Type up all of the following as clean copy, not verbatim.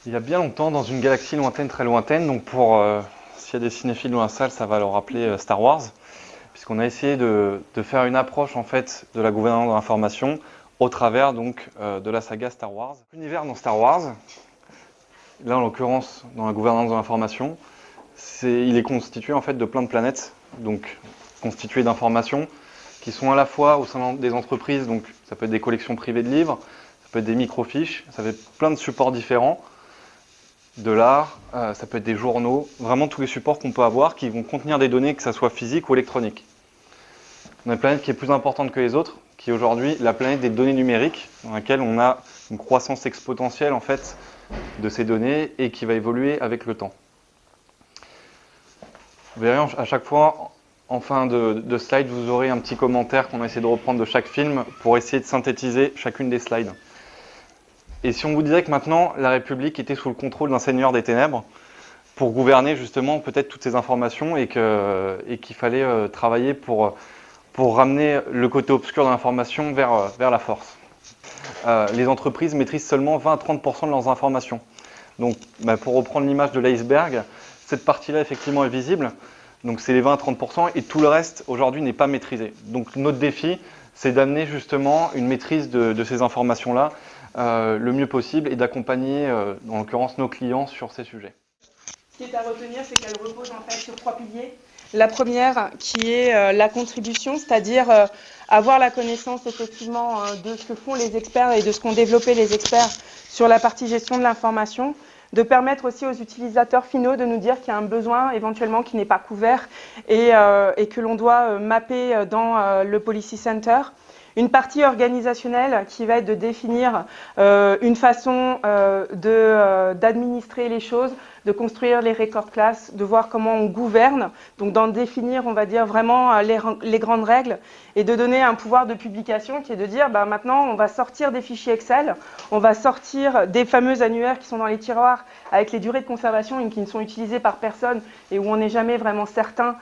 Il y a bien longtemps, dans une galaxie lointaine, très lointaine, donc s'il y a des cinéphiles dans la salle, ça va leur rappeler Star Wars, puisqu'on a essayé de faire une approche en fait de la gouvernance de l'information au travers donc de la saga Star Wars. L'univers dans Star Wars, là en l'occurrence dans la gouvernance de l'information, il est constitué en fait de plein de planètes, donc constituées d'informations qui sont à la fois au sein des entreprises, donc ça peut être des collections privées de livres, ça peut être des microfiches, ça peut être plein de supports différents. De l'art, ça peut être des journaux, vraiment tous les supports qu'on peut avoir qui vont contenir des données, que ce soit physique ou électronique. On a une planète qui est plus importante que les autres, qui est aujourd'hui la planète des données numériques, dans laquelle on a une croissance exponentielle en fait de ces données et qui va évoluer avec le temps. Vous verrez à chaque fois, en fin de slide, vous aurez un petit commentaire qu'on a essayé de reprendre de chaque film pour essayer de synthétiser chacune des slides. Et si on vous disait que maintenant la République était sous le contrôle d'un seigneur des ténèbres pour gouverner justement peut-être toutes ces informations et qu'il fallait travailler pour ramener le côté obscur de l'information vers la force. Les entreprises maîtrisent seulement 20 à 30% de leurs informations. Donc pour reprendre l'image de l'iceberg, cette partie-là effectivement est visible, donc c'est les 20 à 30% et tout le reste aujourd'hui n'est pas maîtrisé. Donc notre défi, c'est d'amener justement une maîtrise de ces informations-là le mieux possible et d'accompagner, en l'occurrence, nos clients sur ces sujets. Ce qui est à retenir, c'est qu'elle repose en fait sur 3 piliers. La première, qui est la contribution, c'est-à-dire avoir la connaissance effectivement de ce que font les experts et de ce qu'ont développé les experts sur la partie gestion de l'information, de permettre aussi aux utilisateurs finaux de nous dire qu'il y a un besoin éventuellement qui n'est pas couvert et que l'on doit mapper dans le Policy Center. Une partie organisationnelle qui va être de définir une façon d'administrer les choses, de construire les record classes, de voir comment on gouverne, donc d'en définir, on va dire, vraiment les grandes règles et de donner un pouvoir de publication qui est de dire maintenant on va sortir des fichiers Excel, on va sortir des fameux annuaires qui sont dans les tiroirs avec les durées de conservation et qui ne sont utilisées par personne et où on n'est jamais vraiment certain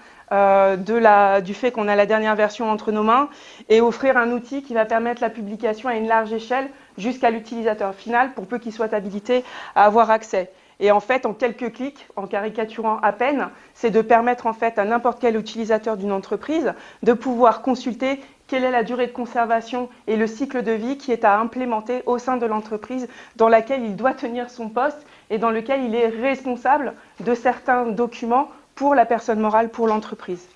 du fait qu'on a la dernière version entre nos mains et offrir un outil qui va permettre la publication à une large échelle jusqu'à l'utilisateur final pour peu qu'il soit habilité à avoir accès. Et en fait, en quelques clics, en caricaturant à peine, c'est de permettre en fait à n'importe quel utilisateur d'une entreprise de pouvoir consulter quelle est la durée de conservation et le cycle de vie qui est à implémenter au sein de l'entreprise dans laquelle il doit tenir son poste et dans lequel il est responsable de certains documents pour la personne morale, pour l'entreprise.